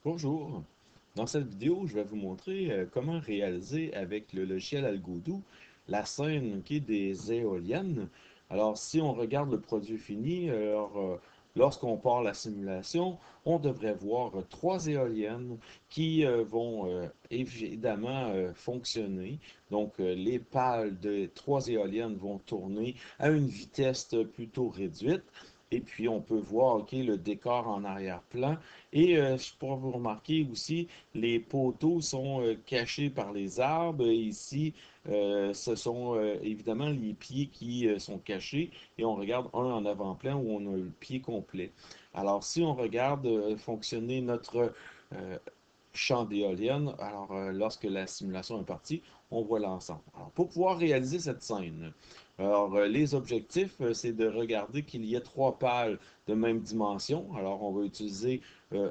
Bonjour. Dans cette vidéo, je vais vous montrer comment réaliser avec le logiciel Algodoo la scène des éoliennes. Alors, si on regarde le produit fini, lorsqu'on part la simulation, on devrait voir trois éoliennes qui vont évidemment fonctionner. Donc, les pales de trois éoliennes vont tourner à une vitesse plutôt réduite. Et puis, on peut voir le décor en arrière-plan et je pourrais vous remarquer aussi, les poteaux sont cachés par les arbres. Et ici, ce sont évidemment les pieds qui sont cachés. Et on regarde un en avant-plan où on a le pied complet. Alors, si on regarde fonctionner notre champ d'éoliennes, alors lorsque la simulation est partie, on voit l'ensemble. Alors, pour pouvoir réaliser cette scène, alors les objectifs, c'est de regarder qu'il y ait trois pales de même dimension. Alors, on va utiliser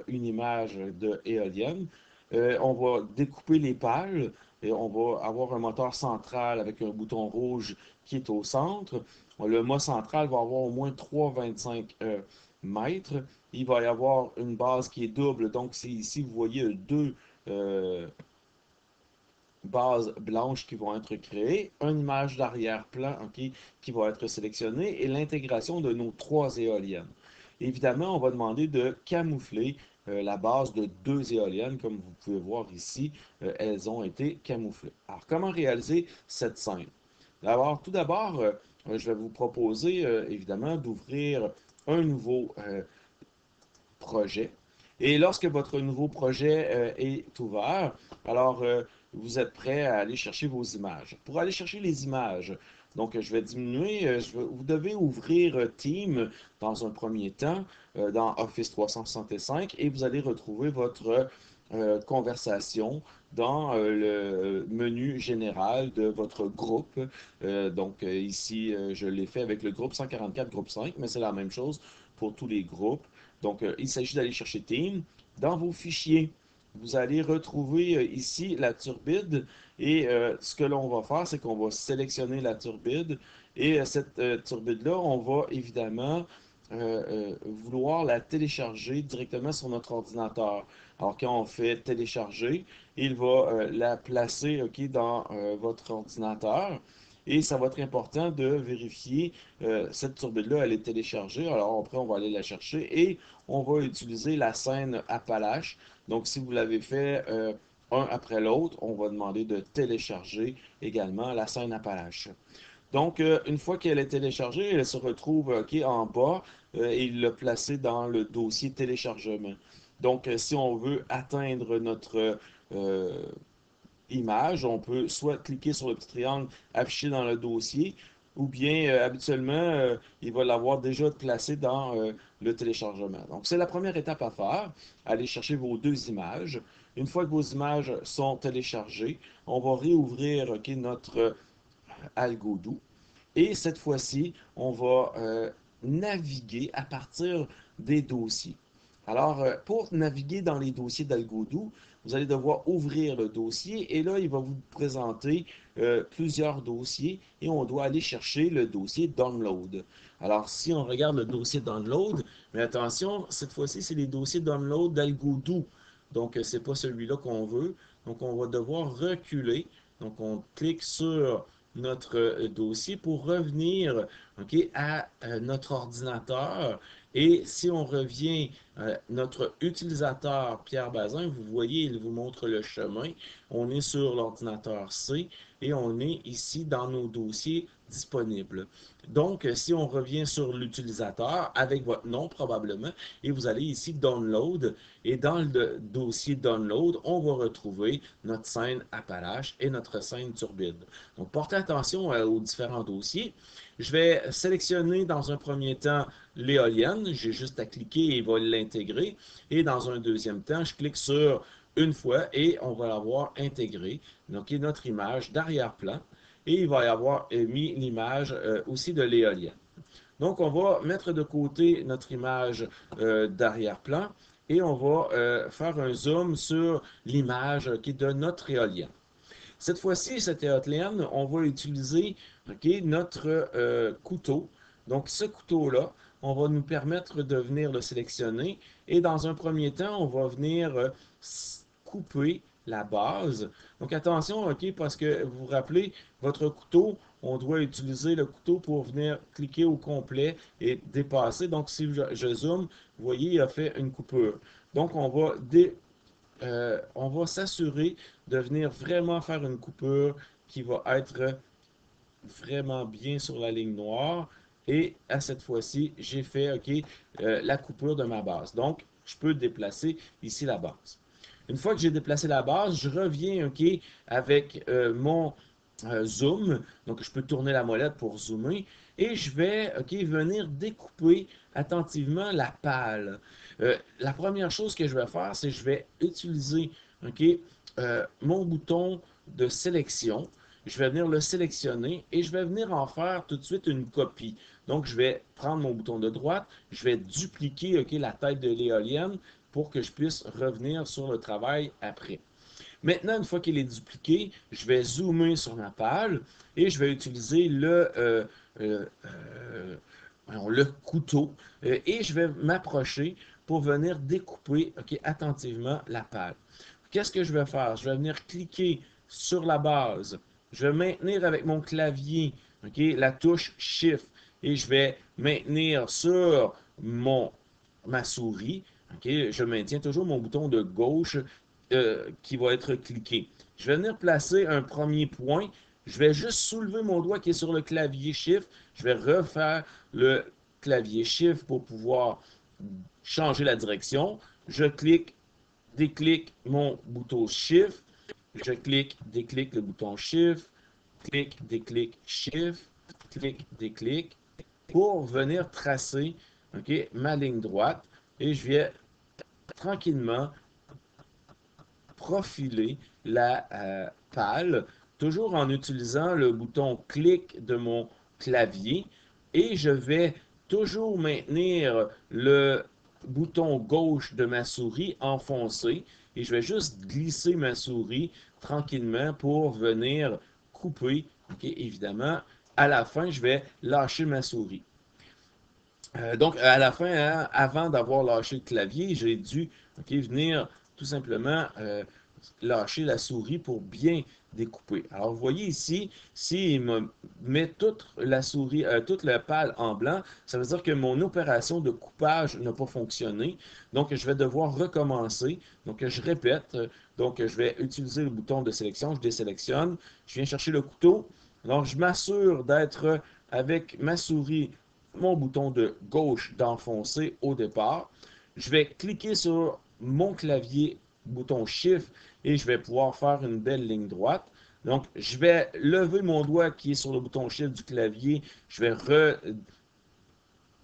une image de éolienne. On va découper les pales et on va avoir un moteur central avec un bouton rouge qui est au centre. Le mât central va avoir au moins 3,25 mètres. Il va y avoir une base qui est double. Donc, c'est ici, vous voyez deux euh, bases blanches qui vont être créées, une image d'arrière-plan qui va être sélectionnée et l'intégration de nos trois éoliennes. Évidemment, on va demander de camoufler la base de deux éoliennes. Comme vous pouvez voir ici, elles ont été camouflées. Alors, comment réaliser cette scène? Alors, tout d'abord, je vais vous proposer évidemment d'ouvrir un nouveau projet. Et lorsque votre nouveau projet est ouvert, alors vous êtes prêt à aller chercher vos images. Pour aller chercher les images, donc je vais diminuer, vous devez ouvrir Team dans un premier temps dans Office 365 et vous allez retrouver votre conversation dans le menu général de votre groupe. Ici, je l'ai fait avec le groupe 144, groupe 5, mais c'est la même chose pour tous les groupes. Donc, il s'agit d'aller chercher Team. Dans vos fichiers, vous allez retrouver ici la turbide et ce que l'on va faire, c'est qu'on va sélectionner la turbide et cette turbide-là, on va évidemment vouloir la télécharger directement sur notre ordinateur. Alors, quand on fait télécharger, il va la placer dans votre ordinateur. Et ça va être important de vérifier cette turbine-là, elle est téléchargée. Alors après, on va aller la chercher et on va utiliser la scène Appalache. Donc, si vous l'avez fait un après l'autre, on va demander de télécharger également la scène Appalache. Donc, une fois qu'elle est téléchargée, elle se retrouve en bas et il l'a placée dans le dossier téléchargement. Donc, si on veut atteindre notre image, on peut soit cliquer sur le petit triangle affiché dans le dossier, ou bien habituellement, il va l'avoir déjà placé dans le téléchargement. Donc, c'est la première étape à faire, aller chercher vos deux images. Une fois que vos images sont téléchargées, on va réouvrir notre Algodoo. Et cette fois-ci, on va naviguer à partir des dossiers. Alors, pour naviguer dans les dossiers d'Algodoo, vous allez devoir ouvrir le dossier et là, il va vous présenter plusieurs dossiers et on doit aller chercher le dossier Download. Alors, si on regarde le dossier Download, mais attention, cette fois-ci, c'est les dossiers Download d'Algodoo. Donc, ce n'est pas celui-là qu'on veut. Donc, on va devoir reculer. Donc, on clique sur notre dossier pour revenir à notre ordinateur. Et si on revient à notre utilisateur Pierre Bazin, vous voyez, il vous montre le chemin. On est sur l'ordinateur C et on est ici dans nos dossiers disponibles. Donc, si on revient sur l'utilisateur avec votre nom probablement, et vous allez ici Download, et dans le dossier Download, on va retrouver notre scène Appalache et notre scène Turbide. Donc, portez attention aux différents dossiers. Je vais sélectionner dans un premier temps l'éolienne. J'ai juste à cliquer et il va l'intégrer. Et dans un deuxième temps, je clique sur une fois et on va l'avoir intégré. Donc, notre image d'arrière-plan. Et il va y avoir mis l'image aussi de l'éolienne. Donc, on va mettre de côté notre image d'arrière-plan et on va faire un zoom sur l'image qui est de notre éolienne. Cette fois-ci, cette éolienne, on va utiliser notre couteau. Donc, ce couteau-là, on va nous permettre de venir le sélectionner. Et dans un premier temps, on va venir couper la base. Donc attention, OK, parce que vous vous rappelez, votre couteau, on doit utiliser le couteau pour venir cliquer au complet et dépasser. Donc si je zoome, vous voyez, il a fait une coupure. Donc on va s'assurer de venir vraiment faire une coupure qui va être vraiment bien sur la ligne noire. Et à cette fois-ci, j'ai fait OK, la coupure de ma base. Donc, je peux déplacer ici la base. Une fois que j'ai déplacé la base, je reviens OK, avec mon zoom. Donc, je peux tourner la molette pour zoomer. Et je vais OK, venir découper attentivement la pale. La première chose que je vais faire, c'est que je vais utiliser OK, mon bouton de sélection. Je vais venir le sélectionner et je vais venir en faire tout de suite une copie. Donc, je vais prendre mon bouton de droite, je vais dupliquer OK, la tête de l'éolienne pour que je puisse revenir sur le travail après. Maintenant, une fois qu'il est dupliqué, je vais zoomer sur ma page et je vais utiliser euh, euh, le couteau et je vais m'approcher pour venir découper OK, attentivement la page. Qu'est-ce que je vais faire? Je vais venir cliquer sur la base. Je vais maintenir avec mon clavier OK, la touche Shift et je vais maintenir sur ma souris. OK, je maintiens toujours mon bouton de gauche qui va être cliqué. Je vais venir placer un premier point. Je vais juste soulever mon doigt qui est sur le clavier Shift. Je vais refaire le clavier Shift pour pouvoir changer la direction. Je clique, déclic mon bouton Shift. Je clique, déclic le bouton Shift. Clic, déclic, Shift. Clic, déclic pour venir tracer OK, ma ligne droite. Et je vais tranquillement profiler la pale, toujours en utilisant le bouton clic de mon clavier. Et je vais toujours maintenir le bouton gauche de ma souris enfoncé. Et je vais juste glisser ma souris tranquillement pour venir couper. Okay, évidemment, à la fin, je vais lâcher ma souris. Donc, à la fin, hein, avant d'avoir lâché le clavier, j'ai dû venir tout simplement lâcher la souris pour bien découper. Alors, vous voyez ici, s'il me met toute la souris, toute la pale en blanc, ça veut dire que mon opération de coupage n'a pas fonctionné. Donc, je vais devoir recommencer. Donc, je répète. Donc, je vais utiliser le bouton de sélection. Je désélectionne. Je viens chercher le couteau. Alors, je m'assure d'être avec ma souris mon bouton de gauche d'enfoncer au départ. Je vais cliquer sur mon clavier, bouton Shift, et je vais pouvoir faire une belle ligne droite. Donc, je vais lever mon doigt qui est sur le bouton Shift du clavier. Je vais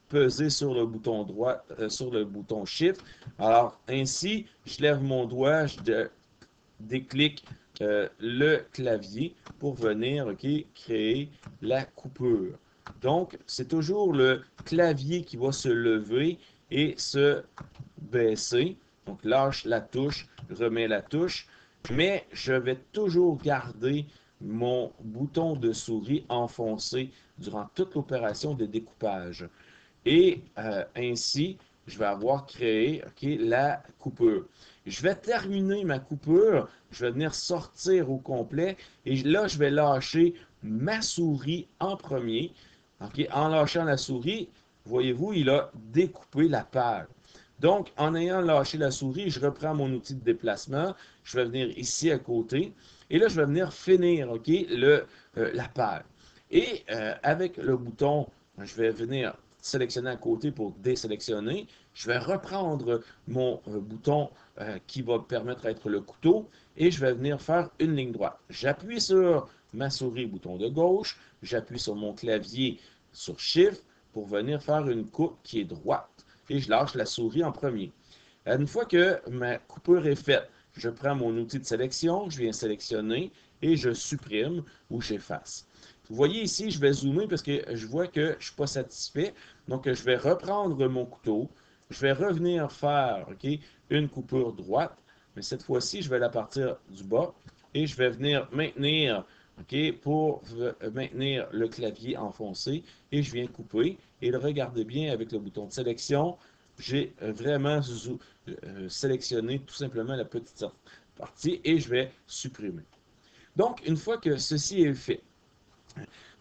peser sur le bouton droit, sur le bouton Shift. Alors, ainsi, je lève mon doigt, je déclic le clavier pour venir créer la coupure. Donc, c'est toujours le clavier qui va se lever et se baisser. Donc, lâche la touche, remets la touche, mais je vais toujours garder mon bouton de souris enfoncé durant toute l'opération de découpage. Et ainsi, je vais avoir créé la coupure. Je vais terminer ma coupure, je vais venir sortir au complet et là, je vais lâcher ma souris en premier. En lâchant la souris, voyez-vous, il a découpé la page. Donc, en ayant lâché la souris, je reprends mon outil de déplacement. Je vais venir ici à côté. Et là, je vais venir finir la page. Et avec le bouton, je vais venir sélectionner à côté pour désélectionner. Je vais reprendre mon bouton qui va me permettre d'être le couteau et je vais venir faire une ligne droite. J'appuie sur ma souris, bouton de gauche. J'appuie sur mon clavier sur Shift pour venir faire une coupe qui est droite. Et je lâche la souris en premier. Une fois que ma coupure est faite, je prends mon outil de sélection, je viens sélectionner et je supprime ou j'efface. Vous voyez ici, je vais zoomer parce que je vois que je ne suis pas satisfait. Donc, je vais reprendre mon couteau. Je vais revenir faire une coupure droite. Mais cette fois-ci, je vais la partir du bas et je vais venir maintenir pour maintenir le clavier enfoncé et je viens couper Et regardez bien avec le bouton de sélection, j'ai vraiment sélectionné tout simplement la petite partie et je vais supprimer. Donc, une fois que ceci est fait,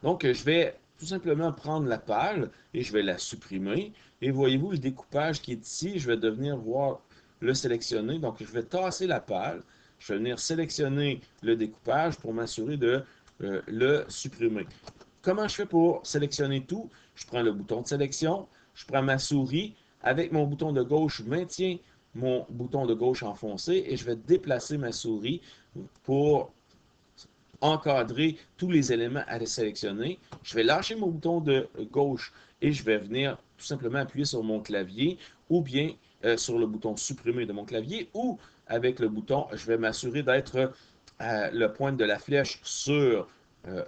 donc je vais tout simplement prendre la pale et je vais la supprimer. Et voyez-vous le découpage qui est ici, je vais devenir voir le sélectionner. Donc, je vais tasser la pale, je vais venir sélectionner le découpage pour m'assurer de le supprimer. Comment je fais pour sélectionner tout? Je prends le bouton de sélection, je prends ma souris, avec mon bouton de gauche, je maintiens mon bouton de gauche enfoncé et je vais déplacer ma souris pour encadrer tous les éléments à sélectionner. Je vais lâcher mon bouton de gauche et je vais venir tout simplement appuyer sur mon clavier ou bien sur le bouton supprimer de mon clavier ou avec le bouton, je vais m'assurer d'être le pointe de la flèche sur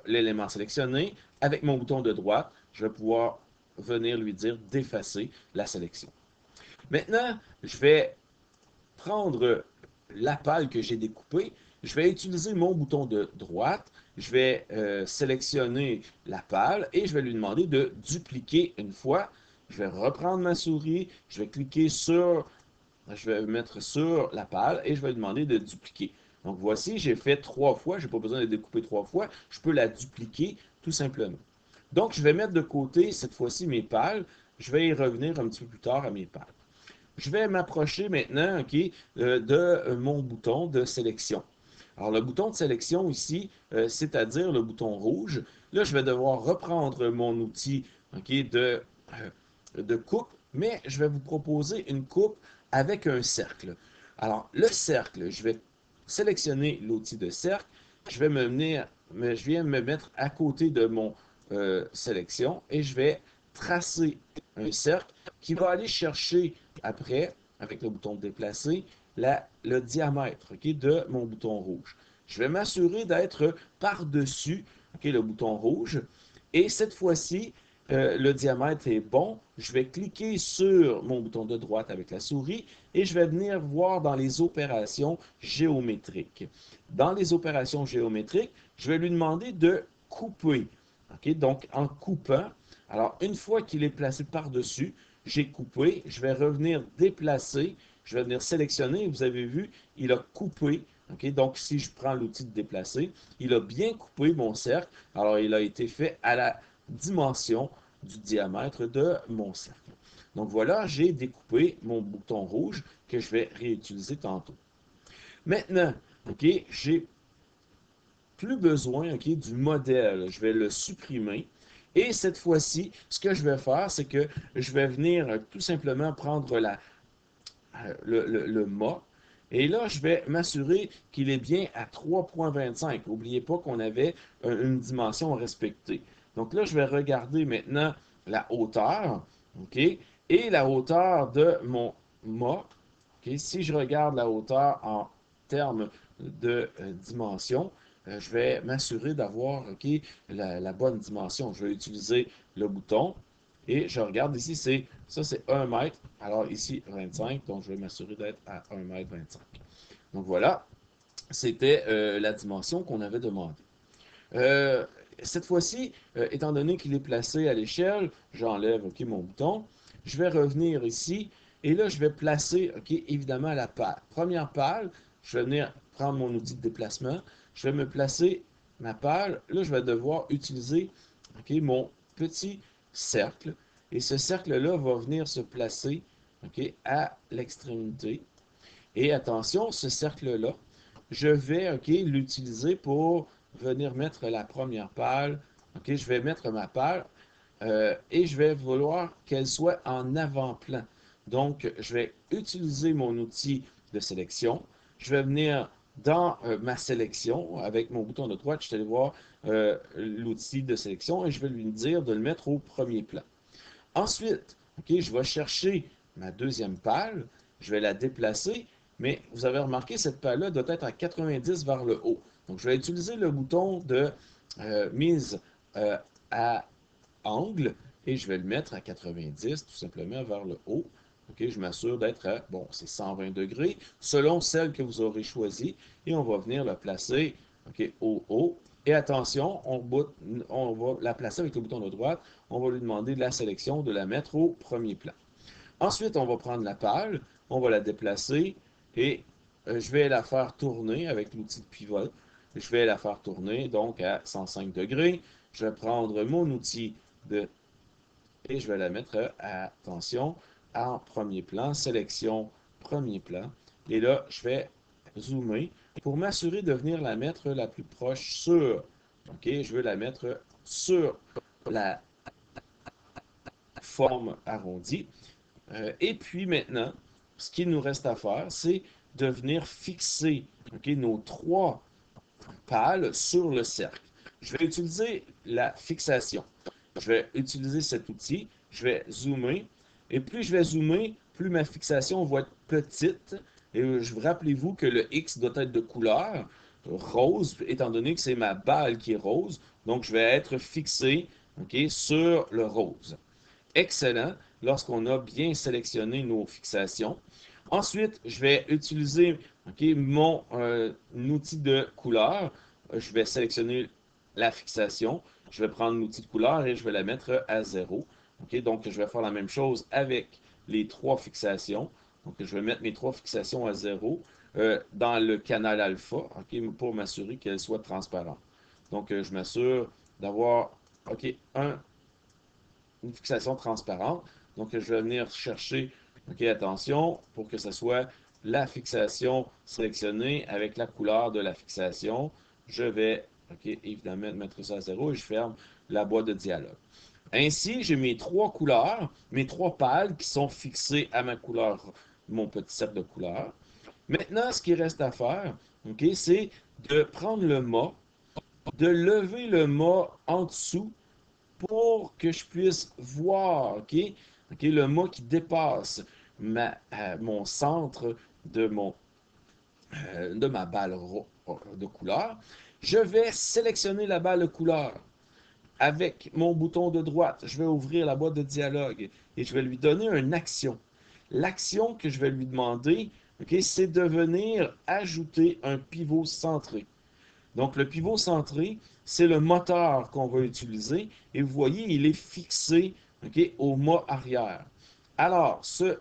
l'élément sélectionné. Avec mon bouton de droite, je vais pouvoir venir lui dire d'effacer la sélection. Maintenant, je vais prendre la pale que j'ai découpée, je vais utiliser mon bouton de droite, je vais sélectionner la pale et je vais lui demander de dupliquer une fois. Je vais reprendre ma souris, je vais cliquer sur, je vais mettre sur la pale et je vais lui demander de dupliquer. Donc voici, j'ai fait 3 fois, je n'ai pas besoin de découper 3 fois, je peux la dupliquer tout simplement. Donc je vais mettre de côté cette fois-ci mes pales, je vais y revenir un petit peu plus tard à mes pales. Je vais m'approcher maintenant de mon bouton de sélection. Alors, le bouton de sélection ici, c'est-à-dire le bouton rouge, là, je vais devoir reprendre mon outil de coupe, mais je vais vous proposer une coupe avec un cercle. Alors, le cercle, je vais sélectionner l'outil de cercle, je viens me mettre à côté de mon sélection et je vais tracer un cercle qui va aller chercher après, avec le bouton de déplacer, le diamètre de mon bouton rouge. Je vais m'assurer d'être par-dessus le bouton rouge. Et cette fois-ci, le diamètre est bon. Je vais cliquer sur mon bouton de droite avec la souris et je vais venir voir dans les opérations géométriques. Dans les opérations géométriques, je vais lui demander de couper. Donc, en coupant, alors une fois qu'il est placé par-dessus, j'ai coupé, je vais revenir déplacer, je vais venir sélectionner, vous avez vu, il a coupé. Donc, si je prends l'outil de déplacer, il a bien coupé mon cercle. Alors, il a été fait à la dimension du diamètre de mon cercle. Donc, voilà, j'ai découpé mon bouton rouge que je vais réutiliser tantôt. Maintenant, j'ai plus besoin du modèle. Je vais le supprimer. Et cette fois-ci, ce que je vais faire, c'est que je vais venir tout simplement prendre le mât. Et là, je vais m'assurer qu'il est bien à 3,25. N'oubliez pas qu'on avait une dimension respectée. Donc là, je vais regarder maintenant la hauteur. OK? Et la hauteur de mon mât. OK? Si je regarde la hauteur en termes de dimension, je vais m'assurer d'avoir la bonne dimension. Je vais utiliser le bouton et je regarde ici, ça c'est 1 mètre. Alors ici 25, donc je vais m'assurer d'être à 1 mètre 25. Donc voilà, c'était la dimension qu'on avait demandé. Cette fois-ci, étant donné qu'il est placé à l'échelle, j'enlève mon bouton. Je vais revenir ici et là, je vais placer évidemment la pale. Première pale, je vais venir prendre mon outil de déplacement. Je vais me placer ma pale. Là, je vais devoir utiliser mon petit cercle. Et ce cercle-là va venir se placer à l'extrémité. Et attention, ce cercle-là, je vais l'utiliser pour venir mettre la première pale. Je vais mettre ma pale et je vais vouloir qu'elle soit en avant-plan. Donc, je vais utiliser mon outil de sélection. Je vais venir dans ma sélection avec mon bouton de droite. Je vais aller voir l'outil de sélection et je vais lui dire de le mettre au premier plan. Ensuite, je vais chercher ma deuxième pale. Je vais la déplacer. Mais vous avez remarqué, cette pale-là doit être à 90 vers le haut. Donc, je vais utiliser le bouton de mise à angle et je vais le mettre à 90 tout simplement vers le haut. Je m'assure d'être à, bon, c'est 120 degrés selon celle que vous aurez choisie et on va venir le placer au haut Et attention, on va la placer avec le bouton de droite. On va lui demander de la sélection, de la mettre au premier plan. Ensuite, on va prendre la pale, on va la déplacer et je vais la faire tourner avec l'outil de pivot. Je vais la faire tourner donc à 105 degrés. Je vais prendre mon outil de et je vais la mettre, attention, en premier plan, sélection, premier plan. Et là, je vais zoomer pour m'assurer de venir la mettre la plus proche sur, OK, je veux la mettre sur la forme arrondie. Et puis maintenant, ce qu'il nous reste à faire, c'est de venir fixer, OK, nos trois pâle sur le cercle. Je vais utiliser la fixation. Je vais utiliser cet outil, je vais zoomer, et plus je vais zoomer, plus ma fixation va être petite. Et rappelez-vous que le X doit être de couleur rose, étant donné que c'est ma balle qui est rose. Donc, je vais être fixé, okay, sur le rose. Excellent lorsqu'on a bien sélectionné nos fixations. Ensuite, je vais utiliser, okay, mon outil de couleur. Je vais sélectionner la fixation. Je vais prendre l'outil de couleur et je vais la mettre à 0. Okay, donc, je vais faire la même chose avec les trois fixations. Donc, je vais mettre mes trois fixations à 0 dans le canal alpha, okay, pour m'assurer qu'elles soient transparentes. Donc, je m'assure d'avoir, okay, une fixation transparente. Donc, je vais venir chercher, OK, attention, pour que ce soit la fixation sélectionnée avec la couleur de la fixation. Je vais, OK, évidemment, mettre ça à 0 et je ferme la boîte de dialogue. Ainsi, j'ai mes trois couleurs, mes trois pales qui sont fixées à ma couleur, mon petit set de couleurs. Maintenant, ce qui reste à faire, OK, c'est de prendre le mât, de lever le mât en dessous pour que je puisse voir, OK, le mât qui dépasse mon centre de ma balle de couleur. Je vais sélectionner la balle de couleur. Avec mon bouton de droite, je vais ouvrir la boîte de dialogue et je vais lui donner une action. L'action que je vais lui demander, OK, c'est de venir ajouter un pivot centré. Donc, le pivot centré, c'est le moteur qu'on va utiliser. Et vous voyez, il est fixé, OK, au mât arrière. Alors, ce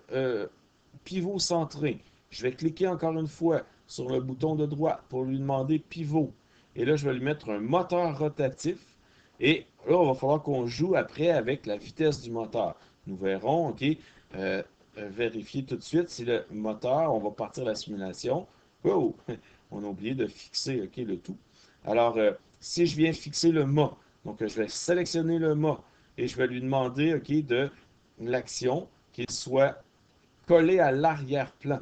pivot centré, je vais cliquer encore une fois sur le bouton de droite pour lui demander pivot. Et là, je vais lui mettre un moteur rotatif. Et là, il va falloir qu'on joue après avec la vitesse du moteur. Nous verrons, OK, vérifier tout de suite si le moteur, on va partir la simulation. Oh, on a oublié de fixer, OK, le tout. Alors, si je viens fixer le mât, donc je vais sélectionner le mât et je vais lui demander, OK, de l'action qu'il soit collé à l'arrière-plan.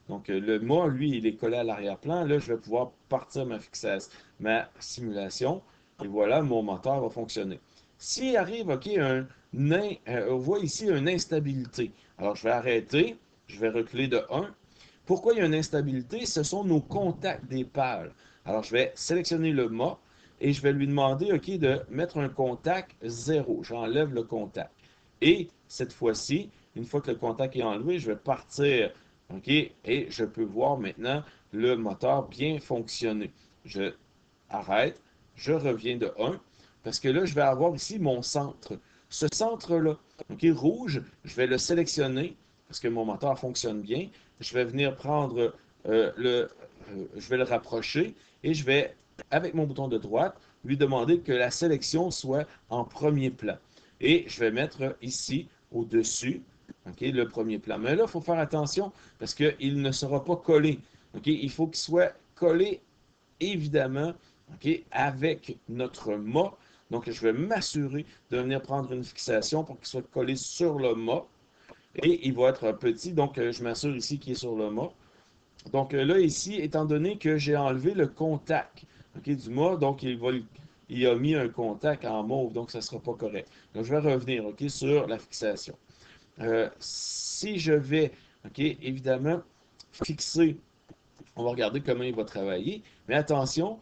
Donc, le mât, lui, il est collé à l'arrière-plan. Là, je vais pouvoir partir ma fixation, ma simulation. Et voilà, mon moteur va fonctionner. S'il arrive, OK, on voit ici une instabilité. Alors, je vais arrêter. Je vais reculer de 1. Pourquoi il y a une instabilité? Ce sont nos contacts des pales. Alors, je vais sélectionner le mât et je vais lui demander, OK, de mettre un contact 0. J'enlève le contact. Et cette fois-ci, une fois que le contact est enlevé, je vais partir, OK, et je peux voir maintenant le moteur bien fonctionner. Je arrête, je reviens de 1, parce que là, je vais avoir ici mon centre. Ce centre-là, OK, rouge, je vais le sélectionner, parce que mon moteur fonctionne bien. Je vais venir prendre je vais le rapprocher, et je vais, avec mon bouton de droite, lui demander que la sélection soit en premier plan. Et je vais mettre ici, au-dessus, okay, le premier plan. Mais là, il faut faire attention parce qu'il ne sera pas collé. Okay? Il faut qu'il soit collé, évidemment, okay, avec notre mât. Donc, je vais m'assurer de venir prendre une fixation pour qu'il soit collé sur le mât. Et il va être petit, donc je m'assure ici qu'il est sur le mât. Donc là, ici, étant donné que j'ai enlevé le contact, okay, du mât, donc il a mis un contact en mauve, donc ça ne sera pas correct. Donc je vais revenir, okay, sur la fixation. Si je vais, okay, évidemment, fixer, on va regarder comment il va travailler, mais attention,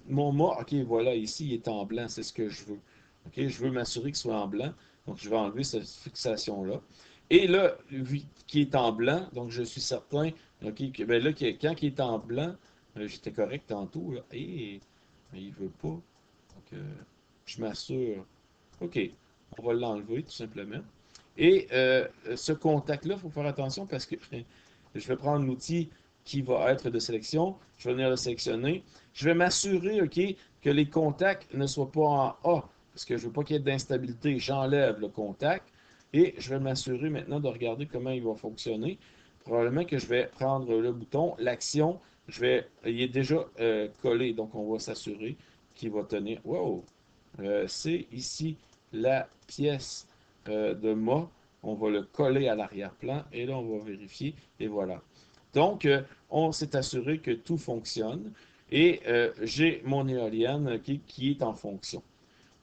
mon mât, ok, voilà, ici, il est en blanc, c'est ce que je veux. Okay, je veux m'assurer qu'il soit en blanc, donc je vais enlever cette fixation-là. Et là, vu qu'il est en blanc, donc je suis certain, okay, que, ben là, quand il est en blanc, j'étais correct tantôt, là, et mais il veut pas. Donc, je m'assure. OK, on va l'enlever tout simplement. Et ce contact-là, il faut faire attention parce que je vais prendre l'outil qui va être de sélection. Je vais venir le sélectionner. Je vais m'assurer, OK, que les contacts ne soient pas en A parce que je ne veux pas qu'il y ait d'instabilité. J'enlève le contact et je vais m'assurer maintenant de regarder comment il va fonctionner. Probablement que je vais prendre le bouton, l'action, il est déjà collé, donc on va s'assurer qu'il va tenir. Wow! C'est ici la pièce de mât. On va le coller à l'arrière-plan et là, on va vérifier et voilà. Donc, on s'est assuré que tout fonctionne et j'ai mon éolienne qui est en fonction.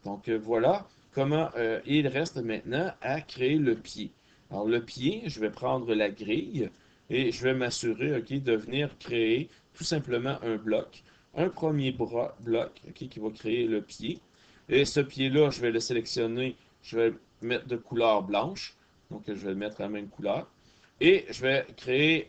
Donc, voilà comment il reste maintenant à créer le pied. Alors, le pied, je vais prendre la grille et je vais m'assurer de venir créer tout simplement un bloc. Un premier bloc qui va créer le pied. Et ce pied-là, je vais le sélectionner. Je vais le mettre de couleur blanche. Donc, je vais le mettre à la même couleur. Et je vais créer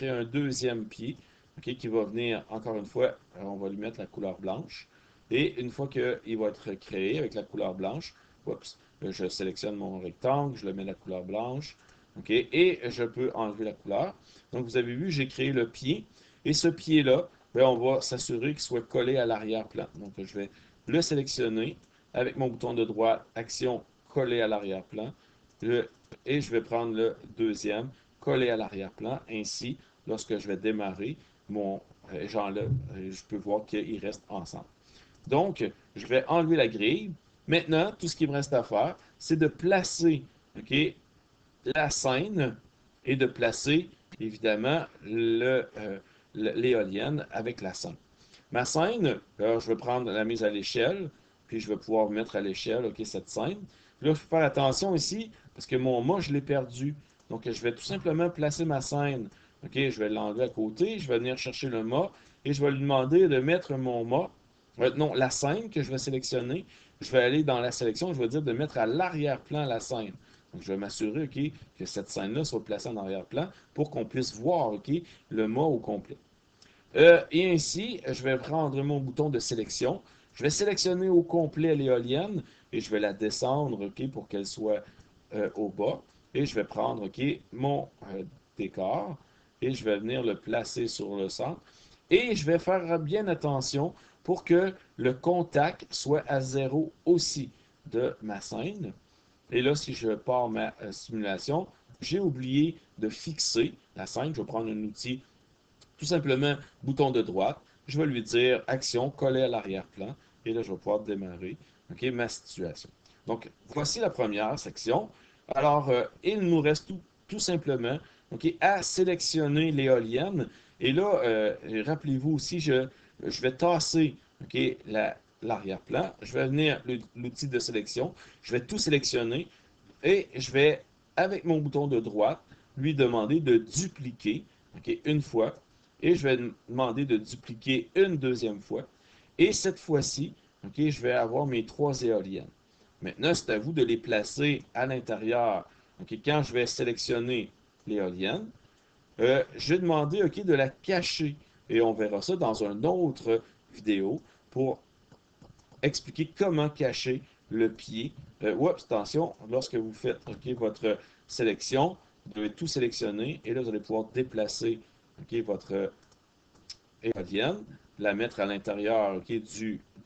un deuxième pied qui va venir, encore une fois, on va lui mettre la couleur blanche. Et une fois qu'il va être créé avec la couleur blanche, oups, je sélectionne mon rectangle, je le mets la couleur blanche, OK, et je peux enlever la couleur. Donc, vous avez vu, j'ai créé le pied. Et ce pied-là, ben, on va s'assurer qu'il soit collé à l'arrière-plan. Donc, je vais le sélectionner avec mon bouton de droite, action, coller à l'arrière-plan. Et je vais prendre le deuxième, coller à l'arrière-plan. Ainsi, lorsque je vais démarrer, je peux voir qu'ils restent ensemble. Donc, je vais enlever la grille. Maintenant, tout ce qui me reste à faire, c'est de placer OK, la scène et de placer, évidemment, l'éolienne avec la scène. Ma scène, là, je vais prendre la mise à l'échelle, puis je vais pouvoir mettre à l'échelle cette scène. Là, il faut faire attention ici, parce que mon mât, je l'ai perdu. Donc, je vais tout simplement placer ma scène. OK, je vais l'enlever à côté, je vais venir chercher le mât, et je vais lui demander de mettre mon mât, non, la scène que je vais sélectionner, je vais aller dans la sélection, je vais dire de mettre à l'arrière-plan la scène. Donc, je vais m'assurer que cette scène-là soit placée en arrière-plan pour qu'on puisse voir le mât au complet. Et ainsi, je vais prendre mon bouton de sélection. Je vais sélectionner au complet l'éolienne et je vais la descendre pour qu'elle soit au bas. Et je vais prendre mon décor et je vais venir le placer sur le centre. Et je vais faire bien attention pour que le contact soit à zéro aussi de ma scène. Et là, si je pars ma simulation, j'ai oublié de fixer la scène. Je vais prendre un outil tout simplement, bouton de droite, je vais lui dire action, coller à l'arrière-plan, et là, je vais pouvoir démarrer ma situation. Donc, voici la première section. Alors, il nous reste tout simplement à sélectionner l'éolienne. Et là, rappelez-vous aussi, je vais tasser l'arrière-plan. Je vais venir l'outil de sélection. Je vais tout sélectionner et je vais, avec mon bouton de droite, lui demander de dupliquer une fois et je vais demander de dupliquer une deuxième fois. Et cette fois-ci, je vais avoir mes trois éoliennes. Maintenant, c'est à vous de les placer à l'intérieur. Quand je vais sélectionner l'éolienne, je vais demander de la cacher. Et on verra ça dans une autre vidéo pour expliquer comment cacher le pied. Oups, attention, lorsque vous faites votre sélection, vous devez tout sélectionner et là, vous allez pouvoir déplacer votre éolienne, la mettre à l'intérieur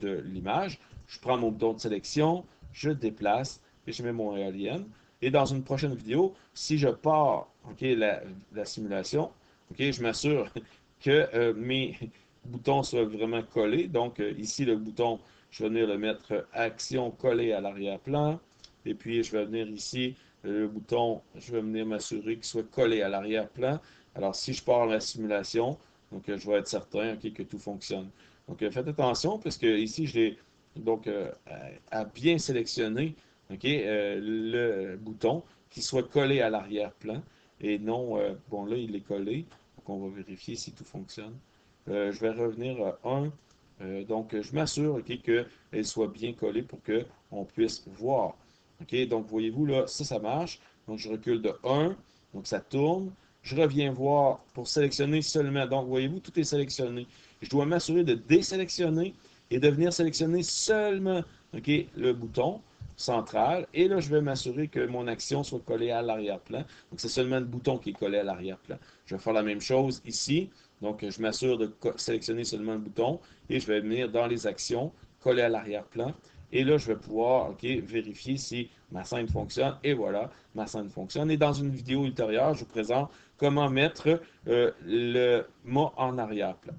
de l'image. Je prends mon bouton de sélection, je déplace et je mets mon éolienne. Et dans une prochaine vidéo, si je pars la simulation, je m'assure que mes boutons soient vraiment collés. Donc ici, le bouton, je vais venir le mettre action collé à l'arrière-plan. Et puis, je vais venir ici, le bouton, je vais venir m'assurer qu'il soit collé à l'arrière-plan. Alors, si je pars la simulation, donc, je vais être certain que tout fonctionne. Donc, faites attention parce que ici, j'ai donc à bien sélectionner le bouton qui soit collé à l'arrière-plan et non, bon là, il est collé. Donc, on va vérifier si tout fonctionne. Je vais revenir à 1. Donc, je m'assure qu'elle soit bien collée pour qu'on puisse voir. Donc, voyez-vous, là, ça marche. Donc, je recule de 1. Donc, ça tourne. Je reviens voir pour sélectionner seulement. Donc, voyez-vous, tout est sélectionné. Je dois m'assurer de désélectionner et de venir sélectionner seulement okay, le bouton central. Et là, je vais m'assurer que mon action soit collée à l'arrière-plan. Donc, c'est seulement le bouton qui est collé à l'arrière-plan. Je vais faire la même chose ici. Donc, je m'assure de sélectionner seulement le bouton et je vais venir dans les actions, coller à l'arrière-plan. Et là, je vais pouvoir vérifier si ma scène fonctionne. Et voilà, ma scène fonctionne. Et dans une vidéo ultérieure, je vous présente comment mettre le mât en arrière-plan.